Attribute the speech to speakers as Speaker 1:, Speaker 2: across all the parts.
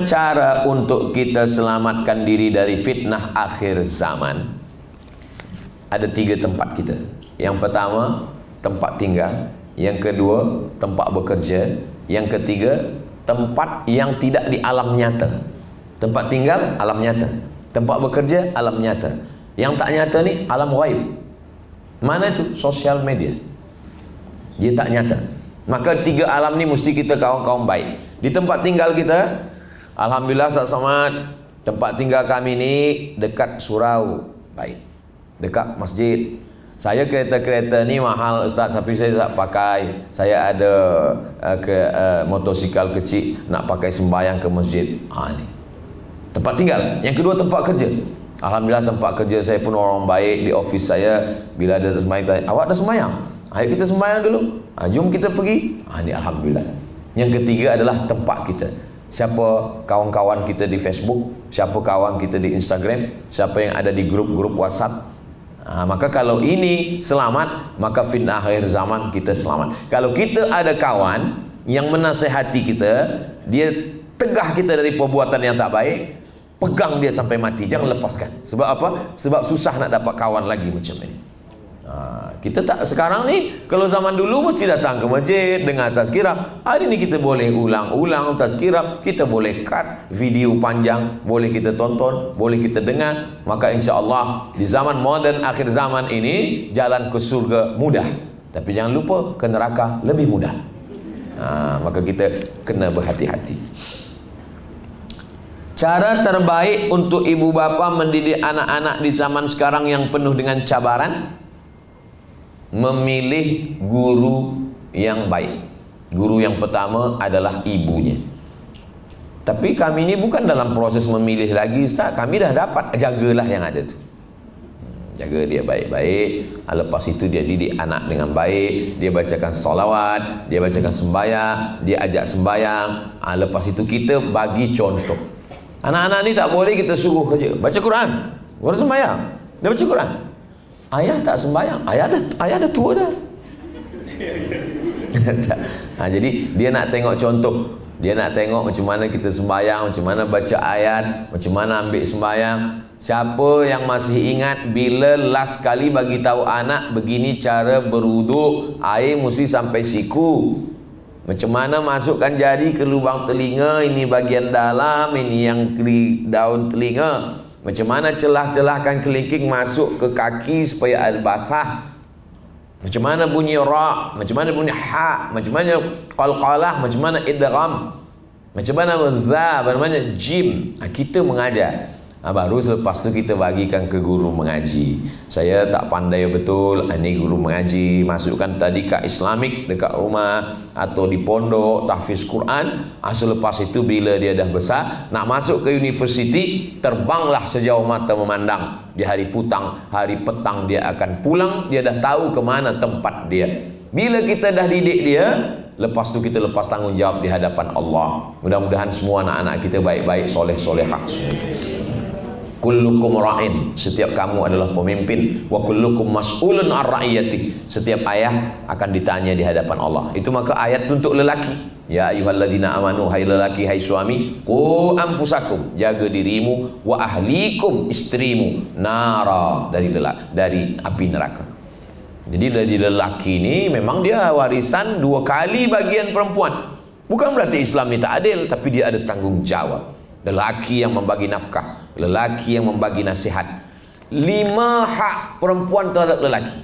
Speaker 1: Cara untuk kita selamatkan diri dari fitnah akhir zaman, ada 3 tempat kita. Yang pertama, tempat tinggal. Yang kedua, tempat bekerja. Yang ketiga, tempat yang tidak di alam nyata. Tempat tinggal, alam nyata. Tempat bekerja, alam nyata. Yang tak nyata ni, alam ghaib. Mana itu? Sosial media. Dia tak nyata. Maka 3 alam ni mesti kita kawan-kawan baik. Di tempat tinggal kita, alhamdulillah Ustaz Somad, tempat tinggal kami ni dekat surau, baik, dekat masjid. Saya kereta-kereta ni mahal Ustaz, tapi saya tak pakai. Saya ada motosikal kecil, nak pakai sembahyang ke masjid. Ni tempat tinggal. Yang kedua, tempat kerja. Alhamdulillah tempat kerja saya pun orang baik. Di office saya, bila ada sembahyang tanya, awak dah sembahyang? Ayo kita sembahyang dulu. Jom kita pergi. Ni alhamdulillah. Yang ketiga adalah tempat kita. Siapa kawan-kawan kita di Facebook, siapa kawan kita di Instagram, siapa yang ada di grup-grup WhatsApp. Maka kalau ini selamat, maka fitnah akhir zaman kita selamat. Kalau kita ada kawan yang menasihati kita, dia tegah kita dari perbuatan yang tak baik, pegang dia sampai mati, jangan lepaskan. Sebab apa? Sebab susah nak dapat kawan lagi macam ini. Kita tak, sekarang ni kalau zaman dulu mesti datang ke masjid dengar tazkirah. Hari ni kita boleh ulang-ulang tazkirah, kita boleh cut video panjang, boleh kita tonton, boleh kita dengar. Maka insya-Allah di zaman moden akhir zaman ini, jalan ke surga mudah, tapi jangan lupa ke neraka lebih mudah. Maka kita kena berhati-hati. Cara terbaik untuk ibu bapa mendidik anak-anak di zaman sekarang yang penuh dengan cabaran, memilih guru yang baik. Guru yang pertama adalah ibunya. Tapi kami ini bukan dalam proses memilih lagi Ustaz, kami dah dapat, jagalah yang ada tu. Jaga dia baik-baik. Lepas itu dia didik anak dengan baik, dia bacakan solawat, dia bacakan sembahyang, dia ajak sembahyang. Lepas itu kita bagi contoh. Anak-anak ni tak boleh kita suruh saja baca Quran, baru sembahyang, dia baca Quran. Ayah tak sembahyang, ayah dah tua dah. Jadi dia nak tengok contoh, dia nak tengok macam mana kita sembahyang, macam mana baca ayat, macam mana ambil sembahyang. Siapa yang masih ingat bila last kali bagi tahu anak begini cara berwuduk, air mesti sampai siku, macam mana masukkan jari ke lubang telinga, ini bagian dalam, ini yang daun telinga. Macam mana celah-celahkan kelingking masuk ke kaki supaya ada basah. Macam mana bunyi ra, macam mana bunyi ha, macam mana qalqalah, macam mana idgham, macam mana dha, macam mana jim. Kita mengajar. Baru selepas tu kita bagikan ke guru mengaji. Saya tak pandai betul, ini guru mengaji, masukkan tadika Islamik dekat rumah atau di pondok tahfiz Quran. Selepas itu bila dia dah besar nak masuk ke universiti, terbanglah sejauh mata memandang. Di hari petang dia akan pulang, dia dah tahu ke mana tempat dia. Bila kita dah didik dia, lepas tu kita lepas tanggungjawab di hadapan Allah. Mudah-mudahan semua anak-anak kita baik-baik, soleh-solehah. Kullukum ra'in, setiap kamu adalah pemimpin. Wa kullukum mas'ulun ar ra'iyati, setiap ayah akan ditanya di hadapan Allah. Itu maka ayat untuk lelaki. Ya ayyuhalladzina amanu, hai lelaki, hai suami, qu anfusakum, jaga dirimu, wa ahlikum, istrimu, nara, dari api neraka. Jadi dari lelaki ni memang dia warisan 2 kali bagian perempuan. Bukan berarti Islam ni tak adil, tapi dia ada tanggungjawab. Lelaki yang membagi nafkah, lelaki yang membagi nasihat. 5 hak perempuan terhadap lelaki: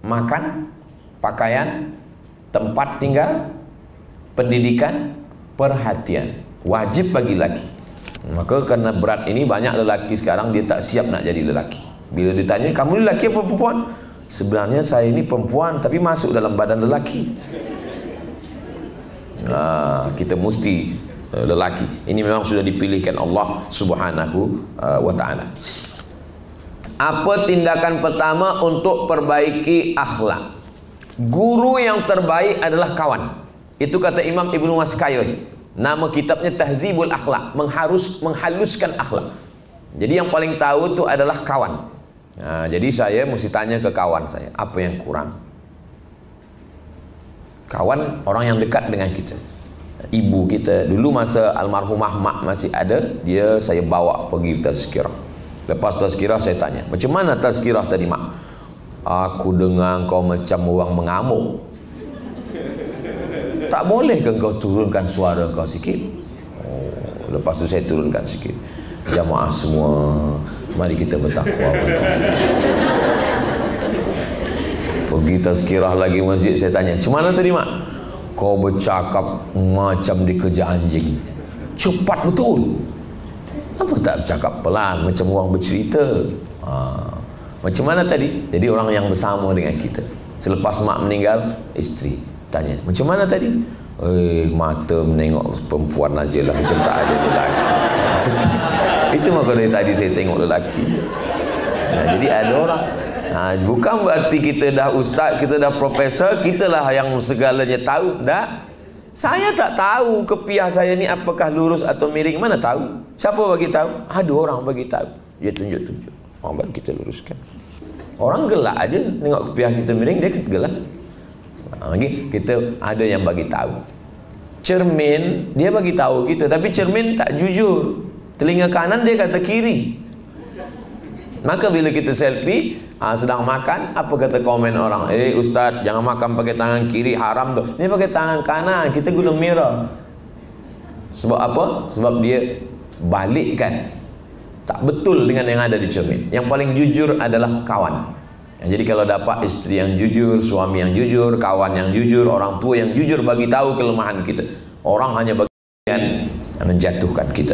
Speaker 1: makan, pakaian, tempat tinggal, pendidikan, perhatian. Wajib bagi lelaki. Maka karena berat ini, banyak lelaki sekarang dia tak siap nak jadi lelaki. Bila ditanya, kamu lelaki apa perempuan? Sebenarnya saya ini perempuan, tapi masuk dalam badan lelaki. Kita mesti lelaki. Ini memang sudah dipilihkan Allah Subhanahu wa ta'ala. Apa tindakan pertama untuk perbaiki akhlak? Guru yang terbaik adalah kawan. Itu kata Imam Ibnu Maskayun. Nama kitabnya Tahzibul Akhlak, menghaluskan akhlak. Jadi yang paling tahu itu adalah kawan. Jadi saya mesti tanya ke kawan saya, apa yang kurang? Kawan orang yang dekat dengan kita. ibu kita. Dulu masa almarhumah mak masih ada, dia saya bawa pergi tazkirah. Lepas tazkirah saya tanya, macam mana tazkirah tadi mak? Aku dengar kau macam orang mengamuk. Tak boleh ke kau turunkan suara kau sikit? Oh, lepas tu saya turunkan sikit. Jamaah semua, mari kita bertakwa. Pergi tazkirah lagi masjid, saya tanya, macam mana tadi mak? Kau bercakap macam dikejar anjing. Cepat betul. Apa tak bercakap pelan macam orang bercerita? Macam mana tadi? Jadi orang yang bersama dengan kita. Selepas mak meninggal, isteri tanya, macam mana tadi? Mata menengok perempuan aja lah, macam tak ada lelaki. Itu maka dari tadi saya tengok lelaki. Jadi ada orang, bukan berarti kita dah ustaz, kita dah profesor, kita lah yang segalanya tahu. Tak. Saya tak tahu kepiah saya ni apakah lurus atau miring, mana tahu? Siapa bagi tahu? Ada orang bagi tahu. Dia tunjuk-tunjuk. Orang bagi kita luruskan. Orang gelak aja tengok kepiah kita miring, dia gelak. Lagi kita ada yang bagi tahu. Cermin dia bagi tahu kita, tapi cermin tak jujur. Telinga kanan dia kata kiri. Maka bila kita selfie sedang makan, apa kata komen orang? Ustaz, jangan makan pakai tangan kiri, haram tu. Ni pakai tangan kanan, kita guna mirror. Sebab apa? Sebab dia balikkan. Tak betul dengan yang ada di cermin. Yang paling jujur adalah kawan. Jadi kalau dapat isteri yang jujur, suami yang jujur, kawan yang jujur, orang tua yang jujur bagi tahu kelemahan kita. Orang hanya bagian menjatuhkan kita.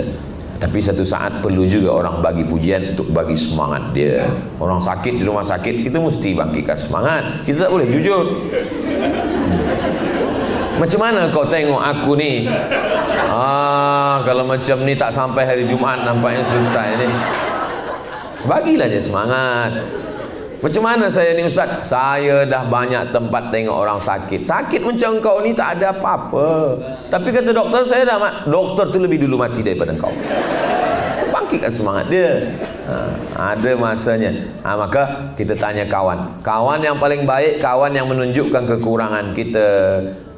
Speaker 1: Tapi satu saat perlu juga orang bagi pujian untuk bagi semangat dia. Orang sakit di rumah sakit, kita mesti bangkitkan semangat. Kita tak boleh jujur. Macam mana kau tengok aku ni? Kalau macam ni tak sampai hari Jumaat nampaknya selesai ni. Bagilah dia semangat. Macam mana saya ni ustaz? Saya dah banyak tempat tengok orang sakit. Sakit macam kau ni tak ada apa-apa. Tapi kata doktor, saya dah doktor tu lebih dulu mati daripada kau. Bangkitkan semangat dia. Ada masanya. Maka kita tanya kawan. Kawan yang paling baik, kawan yang menunjukkan kekurangan kita,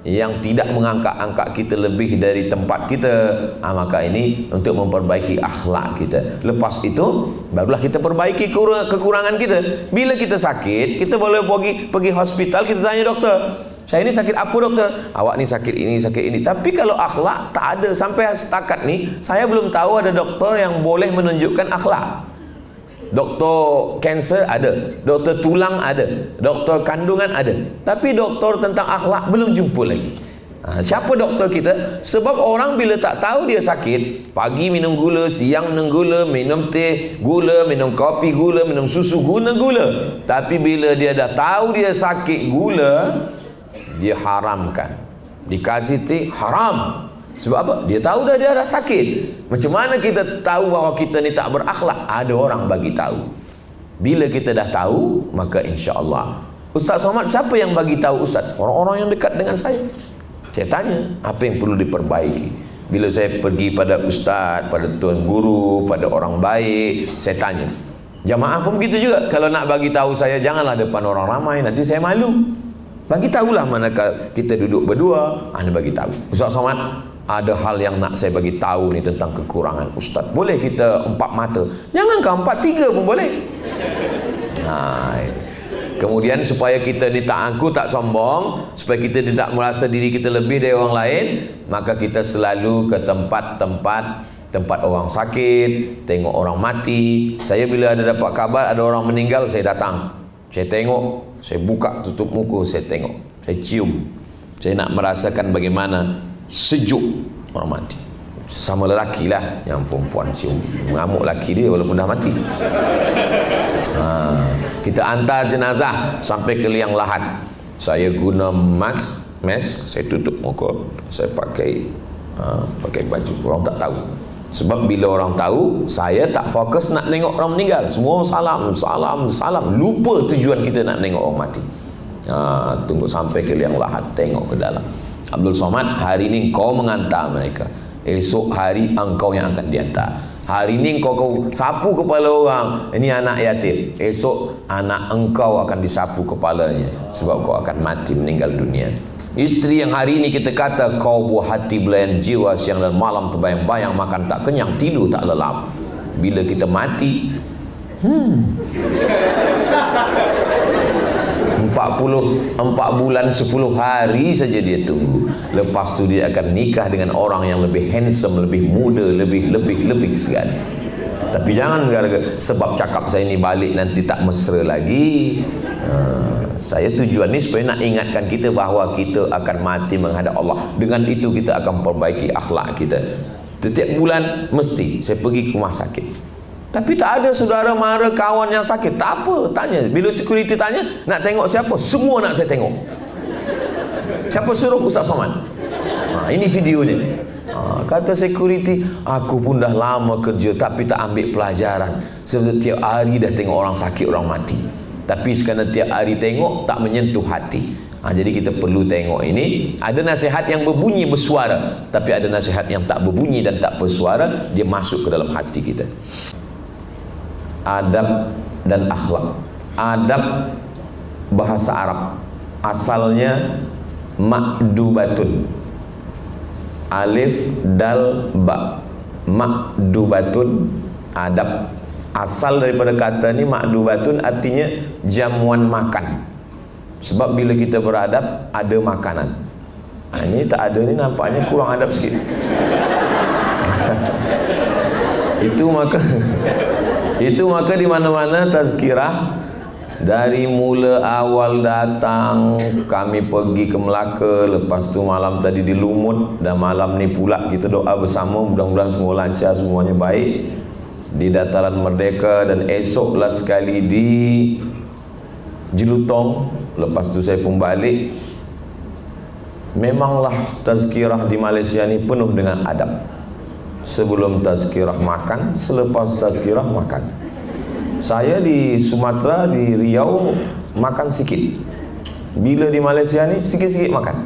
Speaker 1: yang tidak mengangkat-angkat kita lebih dari tempat kita. Maka ini untuk memperbaiki akhlak kita. Lepas itu barulah kita perbaiki kekurangan kita. Bila kita sakit, kita boleh pergi hospital, kita tanya doktor, saya ini sakit apa doktor? Awak ni sakit ini, sakit ini. Tapi kalau akhlak tak ada. Sampai setakat ni saya belum tahu ada doktor yang boleh menunjukkan akhlak. Doktor kanser ada, doktor tulang ada, doktor kandungan ada, tapi doktor tentang akhlak belum jumpa lagi. Siapa doktor kita? Sebab orang bila tak tahu dia sakit, pagi minum gula, siang minum gula, minum teh gula, minum kopi gula, minum susu gula. Tapi bila dia dah tahu dia sakit gula, dia haramkan. Dikasih teh haram. Sebab apa? Dia tahu dah dia dah sakit. Macam mana kita tahu bahawa kita ni tak berakhlak? Ada orang bagi tahu. Bila kita dah tahu, maka insya-Allah. Ustaz Somad, siapa yang bagi tahu Ustaz? Orang-orang yang dekat dengan saya. Saya tanya, apa yang perlu diperbaiki? Bila saya pergi pada ustaz, pada tuan guru, pada orang baik, saya tanya. Jamaah pun begitu juga. Kalau nak bagi tahu saya, janganlah depan orang ramai, nanti saya malu. Bagi tahulah manakala kita duduk berdua, anda bagi tahu. Ustaz Somad, ada hal yang nak saya bagi tahu ni tentang kekurangan ustaz. Boleh kita 4 mata? Jangankah 4, 3 pun boleh. Kemudian supaya kita ni tak angkuh, tak sombong, supaya kita tidak merasa diri kita lebih dari orang lain, maka kita selalu ke tempat orang sakit, tengok orang mati. Saya bila ada dapat kabar ada orang meninggal, saya datang. Saya tengok, saya buka tutup muka, saya tengok, saya cium. Saya nak merasakan bagaimana sejuk orang mati. Sama lelaki lah, yang perempuan cium mengamuk lelaki dia walaupun dah mati. Kita hantar jenazah sampai ke liang lahat. Saya guna mask, saya tutup muka, saya pakai baju, orang tak tahu. Sebab bila orang tahu, saya tak fokus nak tengok orang meninggal. Semua salam, lupa tujuan kita nak tengok orang mati. Tunggu sampai ke liang lahat, tengok ke dalam. Abdul Somad, hari ini kau mengantar mereka, esok hari engkau yang akan diantar. Hari ini kau sapu kepala orang, ini anak yatim, esok anak engkau akan disapu kepalanya, sebab kau akan mati meninggal dunia. Isteri yang hari ini kita kata kau buah hati belayan jiwa, siang dan malam terbayang-bayang, makan tak kenyang, tidur tak lelap. Bila kita mati, 4 bulan 10 hari saja dia tunggu. Lepas tu dia akan nikah dengan orang yang lebih handsome, lebih muda, lebih sekali. Tapi jangan gara-gara sebab cakap saya ni balik nanti tak mesra lagi. Saya tujuan ni supaya nak ingatkan kita bahawa kita akan mati menghadap Allah. Dengan itu kita akan perbaiki akhlak kita. Setiap bulan mesti saya pergi ke rumah sakit. Tapi tak ada saudara mara kawan yang sakit. Tak apa, tanya. Bila security tanya, nak tengok siapa? Semua nak saya tengok. Siapa suruh? Ustaz Somad. Ini videonya. Kata security, aku pun dah lama kerja tapi tak ambil pelajaran. Sebab tiap hari dah tengok orang sakit, orang mati. Tapi sekarang tiap hari tengok tak menyentuh hati. Jadi kita perlu tengok ini. Ada nasihat yang berbunyi bersuara, tapi ada nasihat yang tak berbunyi dan tak bersuara. Dia masuk ke dalam hati kita. Adab dan akhlak. Adab bahasa Arab asalnya makdubatun, alif dal ba, makdubatun, adab. Asal daripada kata ni makdubatun artinya jamuan makan. Sebab bila kita beradab ada makanan. Ini tak ada ni, nampaknya kurang adab sikit. Itu maka di mana-mana tazkirah. Dari mula awal datang kami pergi ke Melaka, lepas tu malam tadi di Lumut, dan malam ni pula kita doa bersama, mudah-mudahan semua lancar, semuanya baik di Dataran Merdeka, dan esoklah sekali di Jelutong. Lepas tu saya pun balik. Memanglah tazkirah di Malaysia ni penuh dengan adab. Sebelum tazkirah makan, selepas tazkirah makan. Saya di Sumatera, di Riau makan sikit. Bila di Malaysia ni sikit-sikit makan.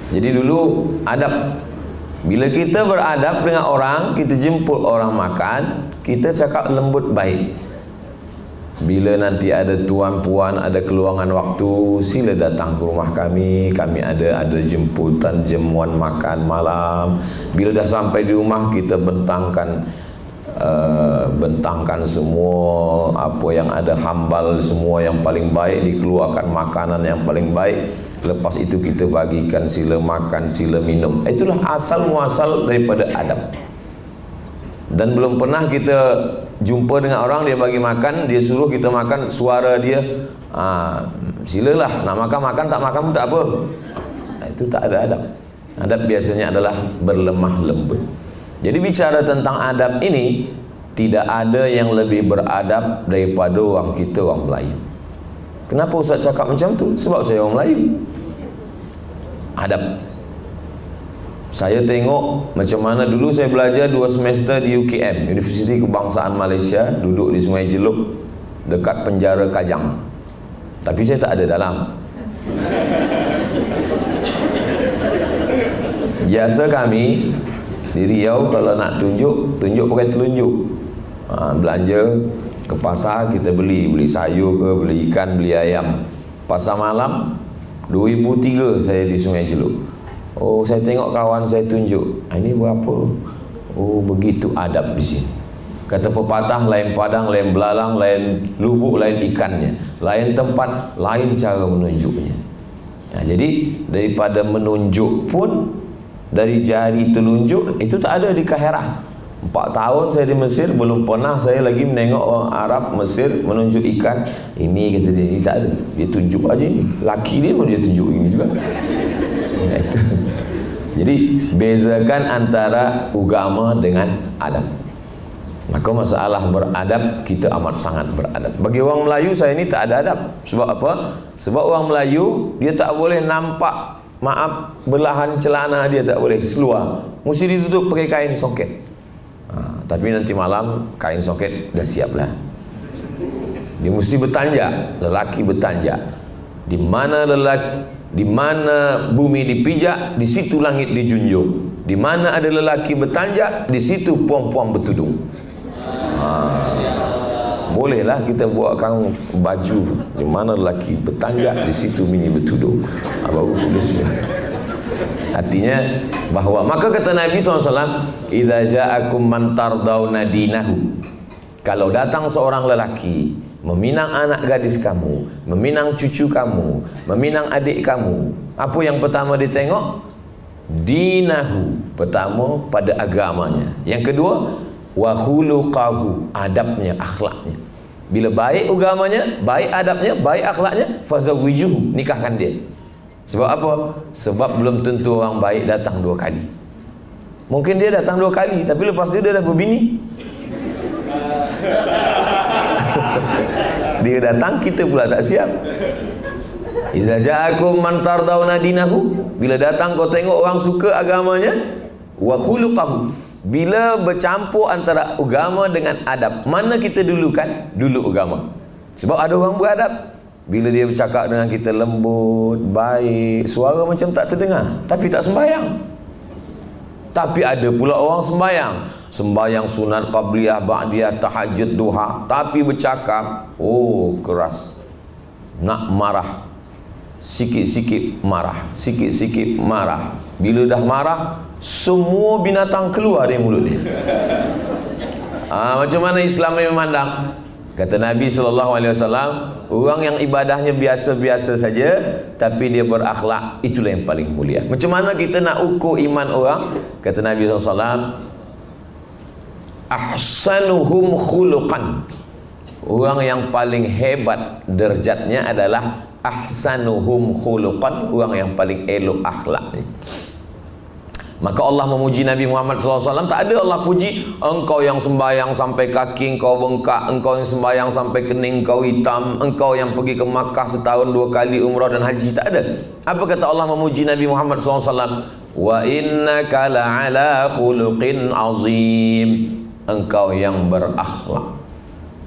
Speaker 1: Jadi dulu adab. Bila kita beradab dengan orang, kita jemput orang makan, kita cakap lembut baik. Bila nanti ada tuan puan, ada keluangan waktu, sila datang ke rumah kami. Kami ada jemputan, jamuan makan malam. Bila dah sampai di rumah, kita bentangkan semua apa yang ada, hambal semua yang paling baik, dikeluarkan makanan yang paling baik. Lepas itu kita bagikan, sila makan, sila minum. Itulah asal muasal daripada adab. Dan belum pernah kita jumpa dengan orang, dia bagi makan, dia suruh kita makan, suara dia silalah, nak makan, tak makan pun tak apa. Itu tak ada adab. Adab biasanya adalah berlemah lembut. Jadi bicara tentang adab ini, tidak ada yang lebih beradab daripada orang kita, orang Melayu. Kenapa Ustaz cakap macam tu? Sebab saya orang Melayu. Adab. Saya tengok macam mana dulu saya belajar 2 semester di UKM, Universiti Kebangsaan Malaysia, duduk di Sungai Jeluk, dekat penjara Kajang. Tapi saya tak ada dalam. Biasa kami di Riau kalau nak tunjuk pakai telunjuk. Belanja ke pasar, kita beli sayur ke, beli ikan, beli ayam. Pasar malam 2003 saya di Sungai Jeluk. Oh, saya tengok kawan saya tunjuk, ini berapa? Oh, begitu adab di sini. Kata pepatah, lain padang, lain belalang, lain lubuk, lain ikannya, lain tempat, lain cara menunjuknya. Jadi daripada menunjuk pun, dari jari telunjuk itu tak ada di Kaherah. 4 tahun saya di Mesir, belum pernah saya lagi menengok orang Arab Mesir menunjuk ikan. Ini kata dia, ini tak ada. Dia tunjuk aja ini. Laki dia pun dia tunjuk ini juga. Itu. Jadi bezakan antara agama dengan adab. Maka masalah beradab, kita amat sangat beradab. Bagi orang Melayu, saya ini tak ada adab. Sebab apa? Sebab orang Melayu, dia tak boleh nampak, maaf, belahan celana dia tak boleh seluar. Mesti ditutup pakai kain soket. Tapi nanti malam kain soket dah siap lah. Dia mesti bertanjak, lelaki bertanjak. Di mana bumi dipijak, di situ langit dijunjung. Di mana ada lelaki bertanjak, di situ puang-puang bertudung. Bolehlah kita buatkan baju di mana lelaki bertanggak, di situ mini bertudung. Baru tulis dia. Artinya bahawa, maka kata Nabi SAW, idza ja'akum man tardawna dinahu, kalau datang seorang lelaki meminang anak gadis kamu, meminang cucu kamu, meminang adik kamu, apa yang pertama ditengok? Dinahu, pertama pada agamanya. Yang kedua, wa khuluqahu, adabnya, akhlaknya. Bila baik agamanya, baik adabnya, baik akhlaknya, fazawwijuhu, nikahkan dia. Sebab apa? Sebab belum tentu orang baik datang 2 kali. Mungkin dia datang 2 kali, tapi lepas itu dia dah berbini. Dia datang, kita pula tak siap. Idza ja'akum man tardawna dinahu, bila datang kau tengok orang suka agamanya, wa khuluqahu, bila bercampur antara agama dengan adab, mana kita dulukan? Dulu agama. Sebab ada orang beradab, bila dia bercakap dengan kita lembut, baik, suara macam tak terdengar, tapi tak sembahyang. Tapi ada pula orang sembahyang sunat, qabliyah, ba'diyah, tahajud, duha, tapi bercakap, oh keras, nak marah, sikit-sikit marah, sikit-sikit marah. Bila dah marah, semua binatang keluar dari mulut dia. Macam mana Islam memandang? Kata Nabi SAW, orang yang ibadahnya biasa-biasa saja tapi dia berakhlak, itulah yang paling mulia. Macam mana kita nak ukur iman orang? Kata Nabi SAW, ahsanuhum khuluqan, orang yang paling hebat derajatnya adalah ahsanuhum khuluqan, orang yang paling elok akhlaknya. Maka Allah memuji Nabi Muhammad SAW. Tak ada Allah puji engkau yang sembahyang sampai kaki engkau bengkak, engkau yang sembahyang sampai kening kau hitam, engkau yang pergi ke Makkah setahun 2 kali umrah dan haji. Tak ada. Apa kata Allah memuji Nabi Muhammad SAW? Wa innaka la'ala khuluqin azim, engkau yang berakhlak.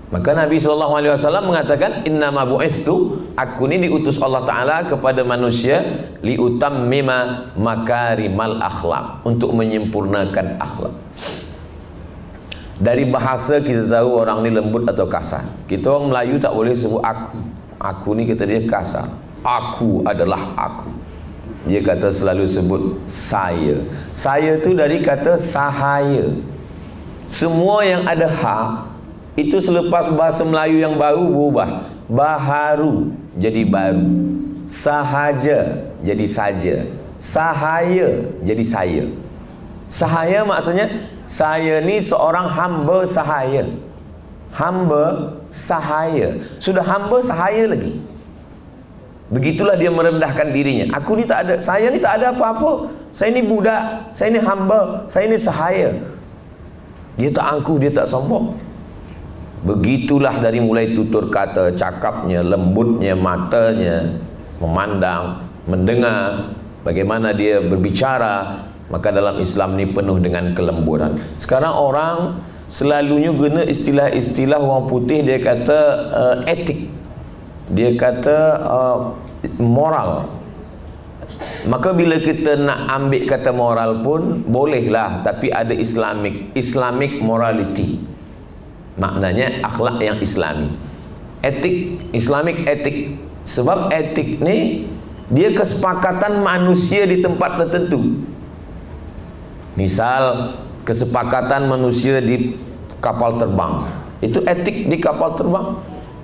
Speaker 1: Maka Nabi SAW mengatakan, innama bu'istu, aku ni diutus Allah Ta'ala kepada manusia liutammima makarimal akhlak, untuk menyempurnakan akhlak. Dari bahasa kita tahu orang ni lembut atau kasar. Kita orang Melayu tak boleh sebut aku. Aku ni kata dia kasar. Aku adalah aku. Dia kata selalu sebut saya. Saya tu dari kata sahaya. Semua yang ada ha, itu selepas bahasa Melayu yang baru berubah. Baharu jadi baru, sahaja jadi saja, sahaya jadi saya. Sahaya maksudnya saya ni seorang hamba sahaya. Hamba sahaya. Sudah hamba sahaya lagi. Begitulah dia merendahkan dirinya. Aku ni tak ada, saya ni tak ada apa-apa. Saya ni budak, saya ni hamba, saya ni sahaya. Dia tak angkuh, dia tak sombong. Begitulah dari mulai tutur kata, cakapnya, lembutnya, matanya, memandang, mendengar, bagaimana dia berbicara. Maka dalam Islam ni penuh dengan kelemburan. Sekarang orang selalunya guna istilah-istilah orang putih. Dia kata etik, dia kata moral. Maka bila kita nak ambil kata moral pun bolehlah, tapi ada Islamic morality. Maknanya akhlak yang islami. Etik, Islamic etik. Sebab etik ni dia kesepakatan manusia di tempat tertentu. Misal kesepakatan manusia di kapal terbang, itu etik di kapal terbang.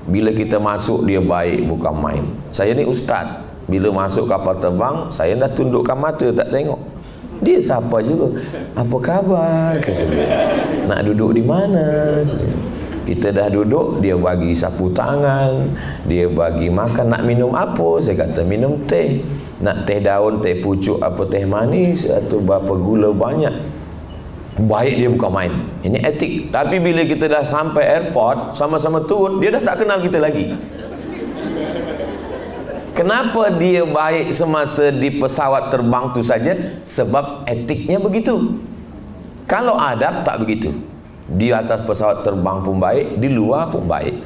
Speaker 1: Bila kita masuk dia baik, bukan main. Saya ni ustaz, bila masuk kapal terbang saya dah tundukkan mata, tak tengok dia siapa juga. Apa khabar? Kata dia. Nak duduk di mana? Kita dah duduk, dia bagi sapu tangan, dia bagi makan. Nak minum apa? Saya kata minum teh. Nak teh daun, teh pucuk, apa teh manis, atau berapa gula banyak. Baik dia bukan main. Ini etik. Tapi bila kita dah sampai airport, sama-sama turun, dia dah tak kenal kita lagi. Kenapa dia baik semasa di pesawat terbang tu saja? Sebab etiknya begitu. Kalau adab tak begitu. Di atas pesawat terbang pun baik, di luar pun baik,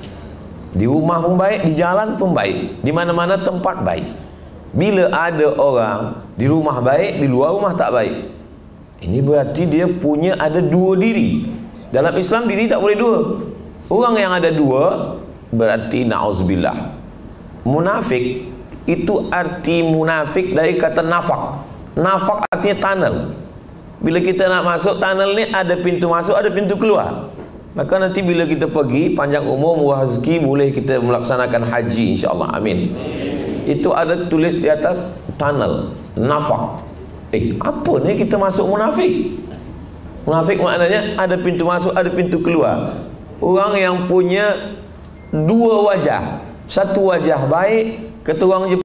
Speaker 1: di rumah pun baik, di jalan pun baik, di mana-mana tempat baik. Bila ada orang di rumah baik, di luar rumah tak baik, ini berarti dia punya ada 2 diri. Dalam Islam diri tak boleh 2. Orang yang ada dua berarti na'udzubillah. Munafik itu arti munafik dari kata nafak. Nafak artinya tunnel. Bila kita nak masuk tunnel ni, ada pintu masuk, ada pintu keluar. Maka nanti bila kita pergi panjang umur, murah rezeki, boleh kita melaksanakan haji insya-Allah. Amin. Itu ada tulis di atas tunnel, nafak. Apa ni kita masuk munafik? Munafik maknanya ada pintu masuk, ada pintu keluar. Orang yang punya dua wajah. Satu wajah baik, kata orang Jepun